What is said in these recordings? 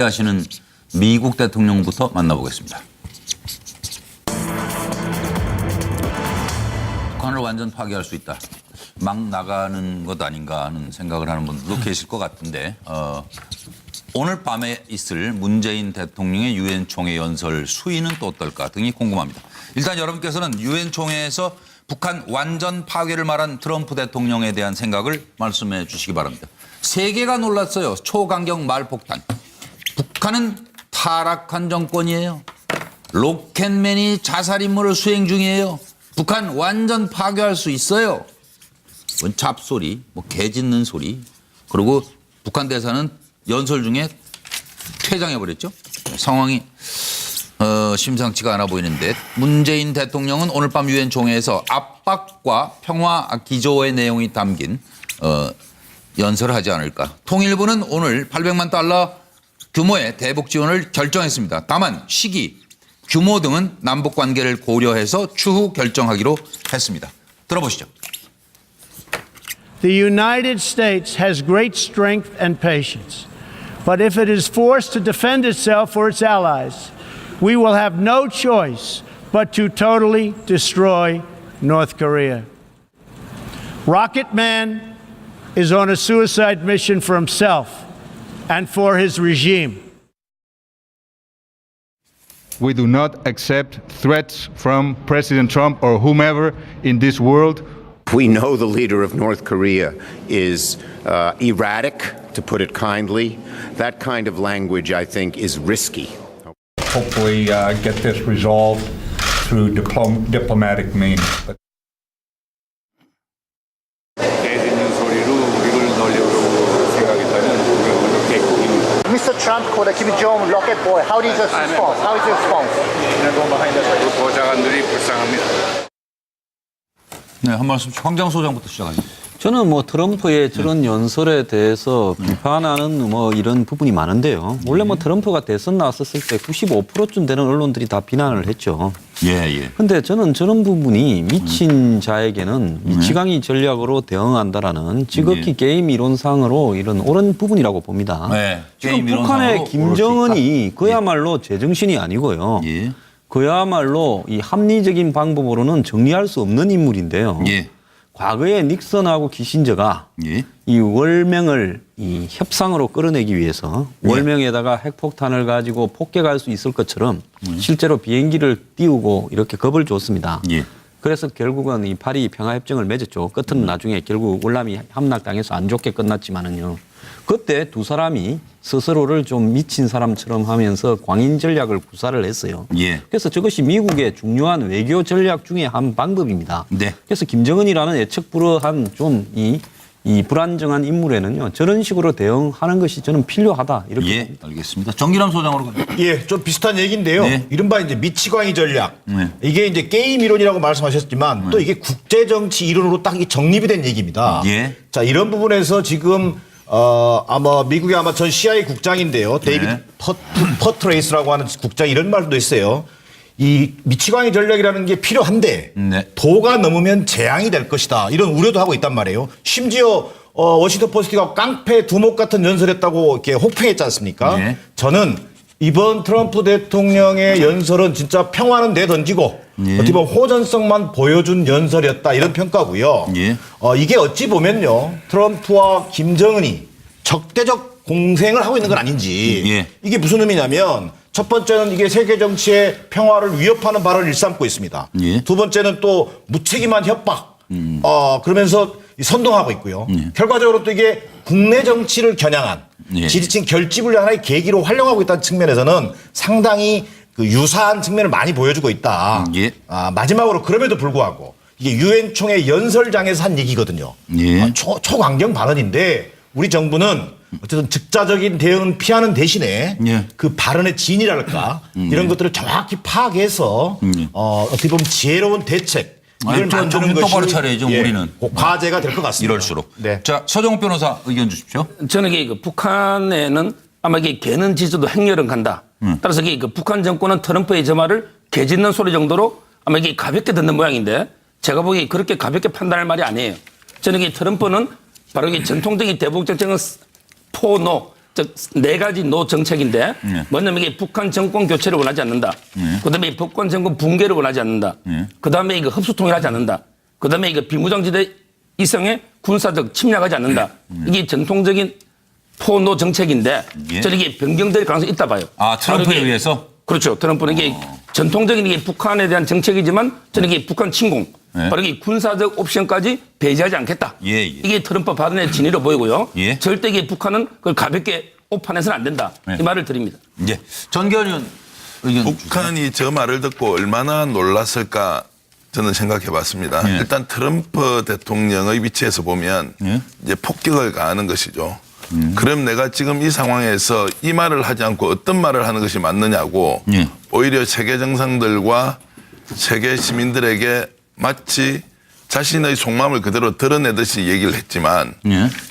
하시는 미국 대통령부터 만나보겠습니다. 북한을 완전 파괴할 수 있다. 막 나가는 것 아닌가 하는 생각을 하는 분들도 계실 것 같은데 오늘 밤에 있을 문재인 대통령의 유엔 총회 연설 수위는 또 어떨까 등이 궁금합니다. 일단 여러분께서는 유엔 총회에서 북한 완전 파괴를 말한 트럼프 대통령에 대한 생각을 말씀해 주시기 바랍니다. 세계가 놀랐어요. 초강경 말폭탄. 북한은 타락한 정권이에요. 로켓맨이 자살 임무를 수행 중이에요. 북한 완전 파괴할 수 있어요. 뭔 잡소리, 뭐 개 짖는 소리. 그리고 북한 대사는 연설 중에 퇴장해버렸죠. 상황이 심상치가 않아 보이는데 문재인 대통령은 오늘 밤 유엔 총회에서 압박과 평화 기조의 내용이 담긴 연설을 하지 않을까. 통일부는 오늘 800만 달러 규모의 대북 지원을 결정했습니다. 다만 시기, 규모 등은 남북 관계를 고려해서 추후 결정하기로 했습니다. 들어보시죠. The United States has great strength and patience. But if it is forced to defend itself or its allies, we will have no choice but to totally destroy North Korea. Rocket Man is on a suicide mission for himself and for his regime. We do not accept threats from President Trump or whomever in this world. We know the leader of North Korea is erratic, to put it kindly. That kind of language, I think, is risky. Hopefully get this resolved through diplomatic means. Mr. Trump called Kim Jong rocket boy. How is his response? How is his response? 보좌관들이 불쌍합니다. 네, 한 말씀씩 황장 소장부터 시작하겠습니다. 저는 뭐 트럼프의 저런 연설에 대해서 비판하는 뭐 이런 부분이 많은데요. 원래 뭐 트럼프가 대선 나왔었을 때 95%쯤 되는 언론들이 다 비난을 했죠. 예. 근데 저는 저런 부분이 미친 자에게는 미치광이 전략으로 대응한다라는 지극히 게임 이론상으로 이런 옳은 부분이라고 봅니다. 네, 지금 게임 북한의 이론상으로 김정은이 그야말로 제정신이 아니고요. 예. 그야말로 이 합리적인 방법으로는 정리할 수 없는 인물인데요. 예. 과거에 닉슨하고 키신저가 예. 이 월명을 이 협상으로 끌어내기 위해서 월명에다가 핵폭탄을 가지고 폭격할 수 있을 것처럼 실제로 비행기를 띄우고 이렇게 겁을 줬습니다. 예. 그래서 결국은 이 파리 평화협정을 맺었죠. 끝은 나중에 결국 월남이 함락당해서 안 좋게 끝났지만은요. 그때 두 사람이 스스로를 좀 미친 사람처럼 하면서 광인 전략을 구사를 했어요. 예. 그래서 저것이 미국의 중요한 외교 전략 중에 한 방법입니다. 네. 그래서 김정은이라는 예측불허한 좀 이 불안정한 인물에는요. 저런 식으로 대응하는 것이 저는 필요하다. 이렇게 예, 봅니다. 알겠습니다. 정기람 소장으로 갑니다. 예, 좀 비슷한 얘기인데요. 네. 이른바 이제 미치광이 전략. 네. 이게 이제 게임 이론이라고 말씀하셨지만 또 이게 국제 정치 이론으로 딱 정립이 된 얘기입니다. 예. 자, 이런 부분에서 지금 아마 미국의 아마 전 CIA 국장인데요. 데이비드 네. 퍼트레이스라고 하는 국장이 이런 말도 했어요. 이 미치광이 전략이라는 게 필요한데 네. 도가 넘으면 재앙이 될 것이다. 이런 우려도 하고 있단 말이에요. 심지어 워싱턴 포스트가 깡패 두목 같은 연설했다고 이렇게 혹평했지 않습니까? 네. 저는 이번 트럼프 대통령의 연설은 진짜 평화는 내던지고 어떻게 보면 호전성만 보여준 연설이었다 이런 평가고요. 예. 이게 어찌 보면요. 트럼프와 김정은이 적대적 공생을 하고 있는 건 아닌지 예. 이게 무슨 의미냐면 첫 번째는 이게 세계 정치의 평화를 위협하는 발언을 일삼고 있습니다. 예. 두 번째는 또 무책임한 협박 그러면서 선동하고 있고요. 결과적으로 또 이게 국내 정치를 겨냥한 예. 지지층 결집을 하나의 계기로 활용하고 있다는 측면에서는 상당히 그 유사한 측면을 많이 보여주고 있다. 예. 마지막으로 그럼에도 불구하고 이게 유엔 총회 연설장에서 한 얘기거든요. 예. 초강경 발언인데 우리 정부는 어쨌든 즉자적인 대응은 피하는 대신에 예. 그 발언의 진이랄까 이런 것들을 정확히 파악해서 어떻게 보면 지혜로운 대책 아니, 이걸 만드는 정신 것이 똑바로 차려야죠, 우리는. 과제가 될 것 같습니다. 이럴수록. 네. 자, 서정욱 변호사 의견 주십시오. 저는 그 북한에는 아마 이게 개는 짖어도 행렬은 간다. 따라서 그 북한 정권은 트럼프의 저 말을 개 짖는 소리 정도로 아마 이게 가볍게 듣는 모양인데 제가 보기에 그렇게 가볍게 판단할 말이 아니에요. 저는 이 트럼프는 바로 이 전통적인 대북 정책은 포노 즉 네 가지 노 정책인데 뭐냐면 이게 북한 정권 교체를 원하지 않는다. 그다음에 북한 정권 붕괴를 원하지 않는다. 그다음에 이거 흡수통일 하지 않는다. 그다음에 이거 비무장지대 이성의 군사적 침략하지 않는다. 이게 전통적인 포노 정책인데 저는 이게 변경될 가능성이 있다 봐요. 아, 트럼프에 의해서? 그렇죠. 트럼프는 이게 전통적인 이게 북한에 대한 정책이지만 저는 이게 북한 침공, 바로 이게 군사적 옵션까지 배제하지 않겠다. 이게 트럼프 발언의 진위로 보이고요. 절대 이게 북한은 그걸 가볍게 오판해서는 안 된다. 이 말을 드립니다. 예. 전기현 의원 의견 북한이 저 말을 듣고 얼마나 놀랐을까 저는 생각해 봤습니다. 일단 트럼프 대통령의 위치에서 보면 이제 폭격을 가하는 것이죠. 그럼 내가 지금 이 상황에서 이 말을 하지 않고 어떤 말을 하는 것이 맞느냐고 오히려 세계 정상들과 세계 시민들에게 마치 자신의 속마음을 그대로 드러내듯이 얘기를 했지만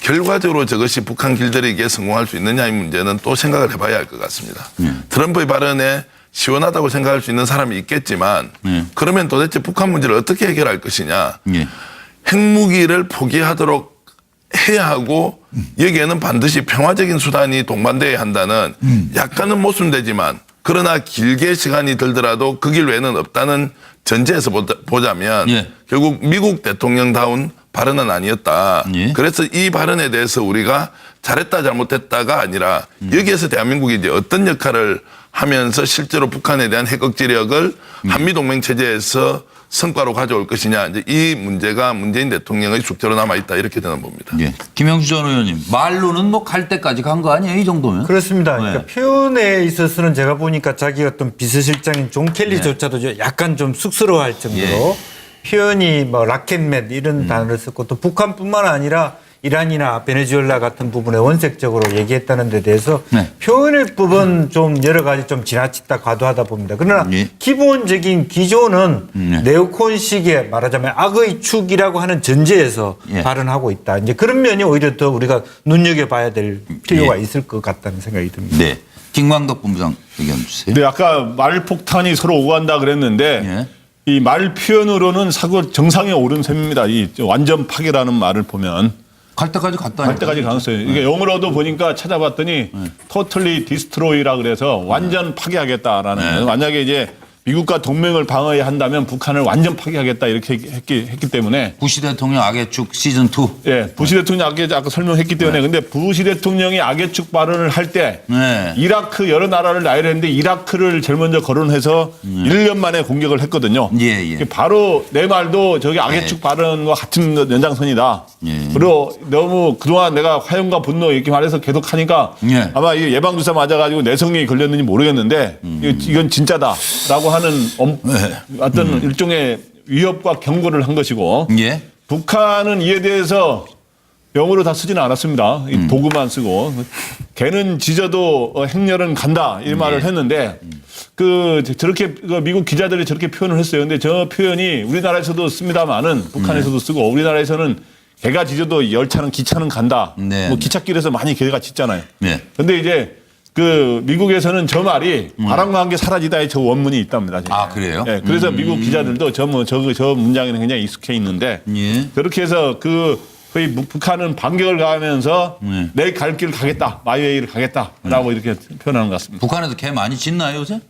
결과적으로 저것이 북한 길들이기에 성공할 수 있느냐의 문제는 또 생각을 해봐야 할 것 같습니다. 트럼프의 발언에 시원하다고 생각할 수 있는 사람이 있겠지만 그러면 도대체 북한 문제를 어떻게 해결할 것이냐. 핵무기를 포기하도록 해야 하고 여기에는 반드시 평화적인 수단이 동반돼야 한다는 약간은 모순되지만 그러나 길게 시간이 들더라도 그 길 외에는 없다는 전제에서 보자면 결국 미국 대통령다운 발언은 아니었다. 그래서 이 발언에 대해서 우리가 잘했다 잘못했다가 아니라 여기에서 대한민국이 이제 어떤 역할을 하면서 실제로 북한에 대한 핵 억지력을 한미동맹 체제에서 성과로 가져올 것이냐. 이제 이 문제가 문재인 대통령의 숙제로 남아있다. 이렇게 저는 봅니다. 김영주 전 의원님, 말로는 뭐 갈 때까지 간 거 아니에요? 이 정도면? 그렇습니다. 그러니까 표현에 있어서는 제가 보니까 자기 어떤 비서실장인 존 켈리조차도 약간 좀 쑥스러워할 정도로 표현이 뭐 라켓맨 이런 단어를 썼고 또 북한뿐만 아니라 이란이나 베네수엘라 같은 부분에 원색적으로 얘기했다는 데 대해서 표현의 부분 좀 여러 가지 좀 지나치다 과도하다 봅니다. 그러나 기본적인 기조는 네오콘식의 말하자면 악의 축이라고 하는 전제에서 발언하고 있다. 이제 그런 면이 오히려 더 우리가 눈여겨봐야 될 필요가 있을 것 같다는 생각이 듭니다. 네. 김광덕 본부장 의견 주세요. 네, 아까 말폭탄이 서로 오고 간다 그랬는데 이 말 표현으로는 사고 정상에 오른 셈입니다. 이 완전 파괴라는 말을 보면. 갈 때까지 갔다. 갈 때까지 갔어요. 이게 영어로도 보니까 찾아봤더니 totally destroy라 그래서 완전 파괴하겠다라는. 만약에 이제 미국과 동맹을 방어해야 한다면 북한을 완전 파괴하겠다 이렇게 했기 때문에. 부시 대통령 악의 축 시즌 2. 예, 부시 대통령 악의 아까 설명했기 때문에. 근데 부시 대통령이 악의 축 발언을 할 때 이라크 여러 나라를 나열했는데 이라크를 제일 먼저 거론해서 1년 만에 공격을 했거든요. 바로 내 말도 저기 악의 축 발언과 같은 연장선이다. 그리고 너무 그동안 내가 화염과 분노 이렇게 말해서 계속 하니까 아마 이게 예방주사 맞아가지고 내성이 걸렸는지 모르겠는데 이건 진짜다라고 하는 어떤 일종의 위협과 경고를 한 것이고 북한은 이에 대해서 영어로 다 쓰지는 않았습니다. 이 도구만 쓰고 개는 짖어도 행렬은 간다 이 말을 했는데 저렇게 미국 기자들이 저렇게 표현을 했어요. 근데 저 표현이 우리나라에서도 씁니다만은 북한에서도 쓰고 우리나라에서는 개가 짖어도 열차는 기차는 간다. 뭐 기찻길에서 많이 개가 짖잖아요. 근데 이제 미국에서는 저 말이 바람과 함께 사라지다의 저 원문이 있답니다. 아, 그래요? 네, 그래서 미국 기자들도 저 문장에는 굉장히 익숙해 있는데 그렇게 해서 거의 북한은 반격을 가하면서 내 갈 길 가겠다. 마이웨이를 가겠다라고 이렇게 표현하는 것 같습니다. 북한에도 개 많이 짖나요, 요새?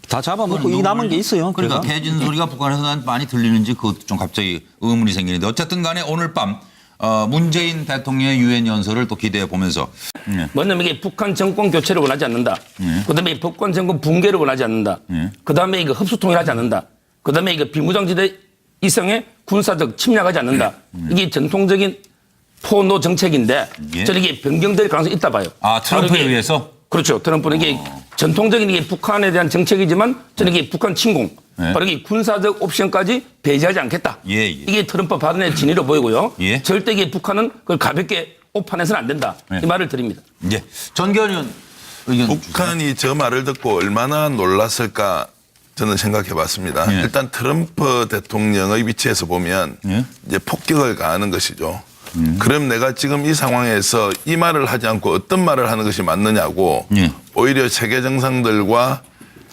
다 잡아먹고 이 남은 게 있어요. 그러니까 개 짖는 소리가 북한에서 많이 들리는지 그것도 좀 갑자기 의문이 생기는데 어쨌든 간에 오늘 밤 문재인 대통령의 유엔 연설을 또 기대해 보면서 뭐냐면 이게 북한 정권 교체를 원하지 않는다. 그다음에 북한 정권 붕괴를 원하지 않는다. 그다음에 이거 흡수통일하지 않는다. 그다음에 이거 비무장지대 이성의 군사적 침략하지 않는다. 이게 전통적인 포노 정책인데 저는 이게 변경될 가능성이 있다 봐요. 아, 트럼프에 의해서? 그렇죠. 트럼프는 이게 전통적인 이게 북한에 대한 정책이지만 저는 이게 북한 침공, 바로 이게 군사적 옵션까지 배제하지 않겠다. 이게 트럼프 발언의 진위로 보이고요. 절대 이게 북한은 그걸 가볍게 오판해서는 안 된다. 이 말을 드립니다. 전기현 의원 의견 북한이 주세요. 저 말을 듣고 얼마나 놀랐을까 저는 생각해 봤습니다. 일단 트럼프 대통령의 위치에서 보면 이제 폭격을 가하는 것이죠. 그럼 내가 지금 이 상황에서 이 말을 하지 않고 어떤 말을 하는 것이 맞느냐고 오히려 세계 정상들과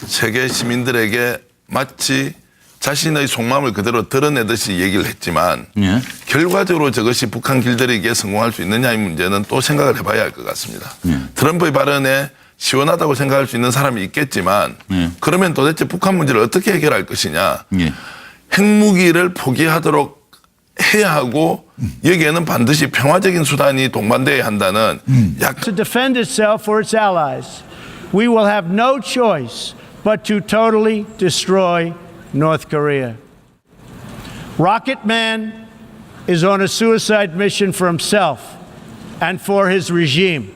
세계 시민들에게 마치 자신의 속마음을 그대로 드러내듯이 얘기를 했지만 예. 결과적으로 저것이 북한 길들이기에 성공할 수 있느냐의 문제는 또 생각을 해봐야 할 것 같습니다. 트럼프의 발언에 시원하다고 생각할 수 있는 사람이 있겠지만 그러면 도대체 북한 문제를 어떻게 해결할 것이냐. 핵무기를 포기하도록 해야 하고 여기에는 반드시 평화적인 수단이 동반돼야 한다는 To defend itself or its allies, we will have no choice but to totally destroy North Korea. Rocket Man is on a suicide mission for himself and for his regime.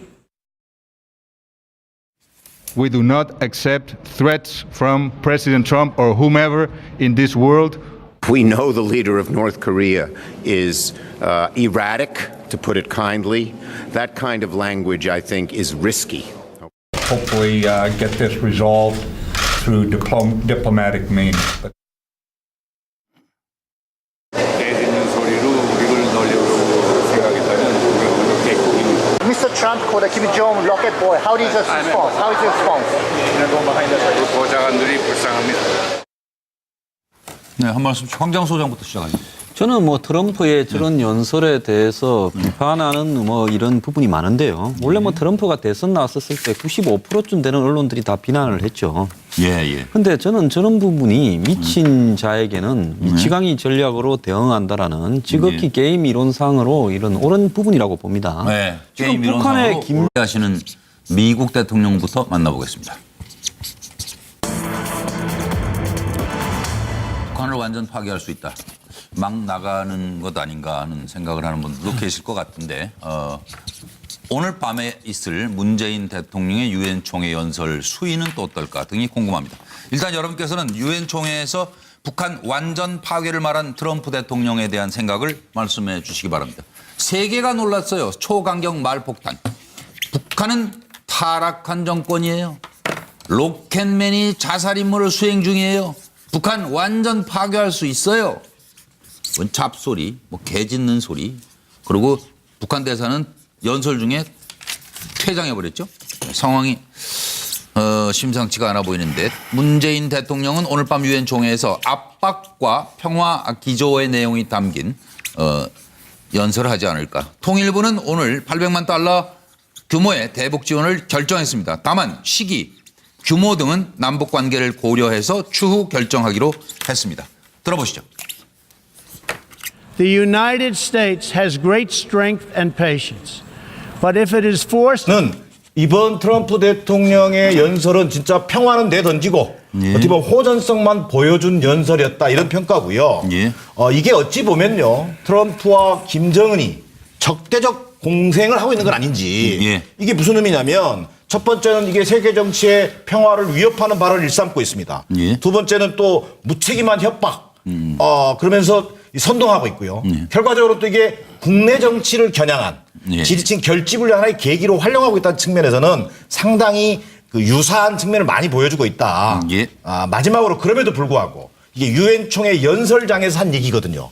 We do not accept threats from President Trump or whomever in this world. We know the leader of North Korea is erratic, to put it kindly. That kind of language, I think, is risky. Hopefully get this resolved through diplomatic means. Mr. Trump called Kim Jong rocket boy. How is your response? How is your response? 보좌관들이 불쌍합니다. 네, 한 말씀 황장 소장부터 시작하죠. 저는 뭐 트럼프의 저런 연설에 대해서 비판하는 뭐 이런 부분이 많은데요. 원래 뭐 트럼프가 대선 나왔었을 때 95%쯤 되는 언론들이 다 비난을 했죠. 예. 근데 저는 저런 부분이 미친 자에게는 미치광이 전략으로 대응한다라는 지극히 게임 이론상으로 이런 옳은 부분이라고 봅니다. 네. 지금 게임 북한의 이론상으로 하시는 미국 대통령부터 만나보겠습니다. 북한을 완전 파괴할 수 있다. 막 나가는 것 아닌가 하는 생각을 하는 분들도 계실 것 같은데 오늘 밤에 있을 문재인 대통령의 유엔 총회 연설 수위는 또 어떨까 등이 궁금합니다. 일단 여러분께서는 유엔 총회에서 북한 완전 파괴를 말한 트럼프 대통령에 대한 생각을 말씀해 주시기 바랍니다. 세계가 놀랐어요. 초강경 말폭탄. 북한은 타락한 정권이에요. 로켓맨이 자살 임무를 수행 중이에요. 북한 완전 파괴할 수 있어요. 뭔 잡소리, 뭐 개 짖는 소리. 그리고 북한 대사는 연설 중에 퇴장해버렸죠. 상황이 심상치가 않아 보이는데 문재인 대통령은 오늘 밤 유엔 총회에서 압박과 평화 기조의 내용이 담긴 연설을 하지 않을까. 통일부는 오늘 800만 달러 규모의 대북 지원을 결정했습니다. 다만 시기, 규모 등은 남북 관계를 고려해서 추후 결정하기로 했습니다. 들어보시죠. The United States has great strength and patience. But if it is forced 는 이번 트럼프 대통령의 연설은 진짜 평화는 내던지고 어떻게 보면 호전성만 보여준 연설이었다 이런 평가고요. 이게 어찌 보면요. 트럼프와 김정은이 적대적 공생을 하고 있는 건 아닌지 이게 무슨 의미냐면 첫 번째는 이게 세계 정치의 평화를 위협하는 발언을 일삼고 있습니다. 두 번째는 또 무책임한 협박 그러면서 선동하고 있고요. 결과적으로 또 이게 국내 정치를 겨냥한 지지층 결집을 하나의 계기로 활용하고 있다는 측면에서는 상당히 그 유사한 측면을 많이 보여주고 있다. 마지막으로 그럼에도 불구하고 이게 유엔 총회 연설장에서 한 얘기거든요.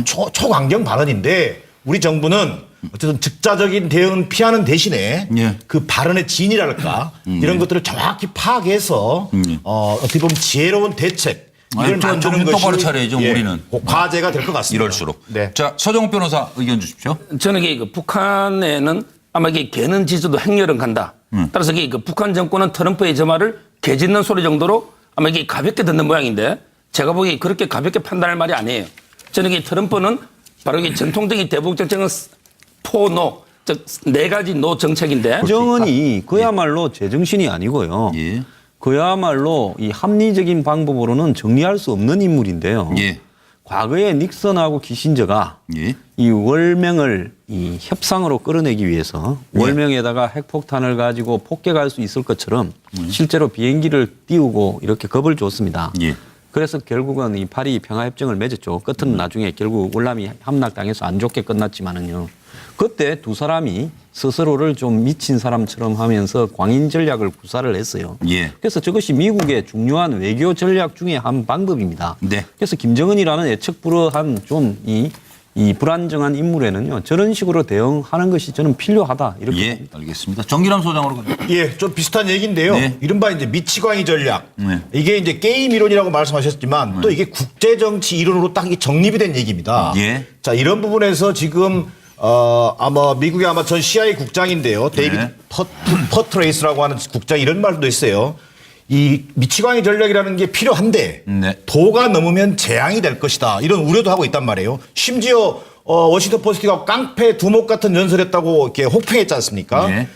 초강경 발언인데 우리 정부는 어쨌든 즉자적인 대응은 피하는 대신에 그 발언의 진이랄까 이런 것들을 정확히 파악해서 어떻게 보면 지혜로운 대책 이걸 만드는 것이 똑바로 차려야죠. 우리는 과제가 될 것 같습니다. 이럴수록. 자, 서정욱 변호사 의견 주십시오. 저는 이게 북한에는 아마 이게 개는 짖어도 행렬은 간다. 따라서 이게 북한 정권은 트럼프의 저 말을 개 짖는 소리 정도로 아마 이게 가볍게 듣는 모양인데 제가 보기에 그렇게 가볍게 판단할 말이 아니에요. 저는 이게 트럼프는 바로 이게 전통적인 대북 정책은 포노, 즉 네 가지 노 정책인데. 김정은이 그야말로 제정신이 아니고요. 그야말로 이 합리적인 방법으로는 정리할 수 없는 인물인데요. 과거에 닉슨하고 키신저가 이 월명을 이 협상으로 끌어내기 위해서 월명에다가 핵폭탄을 가지고 폭격할 수 있을 것처럼 실제로 비행기를 띄우고 이렇게 겁을 줬습니다. 그래서 결국은 이 파리 평화협정을 맺었죠. 끝은 나중에 결국 월남이 함락당해서 안 좋게 끝났지만은요. 그때 두 사람이 스스로를 좀 미친 사람처럼 하면서 광인 전략을 구사를 했어요. 그래서 저것이 미국의 중요한 외교 전략 중에 한 방법입니다. 그래서 김정은이라는 애척불허한 좀 이 이 불안정한 인물에는요 저런 식으로 대응하는 것이 저는 필요하다 이렇게 예, 봅니다. 알겠습니다. 정기람 소장으로 갑니다. 예, 좀 비슷한 얘기인데요. 네. 이른바 이제 미치광이 전략. 네. 이게 이제 게임 이론이라고 말씀하셨지만 또 이게 국제 정치 이론으로 딱 정립이 된 얘기입니다. 예. 자, 이런 부분에서 지금 아마 미국의 아마 전 CIA 국장인데요. 데이비드 네. 퍼트레이스라고 하는 국장이 이런 말도 있어요. 이 미치광이 전략이라는 게 필요한데 네. 도가 넘으면 재앙이 될 것이다. 이런 우려도 하고 있단 말이에요. 심지어 워싱턴 포스트가 깡패 두목 같은 연설했다고 이렇게 혹평했지 않습니까? 네.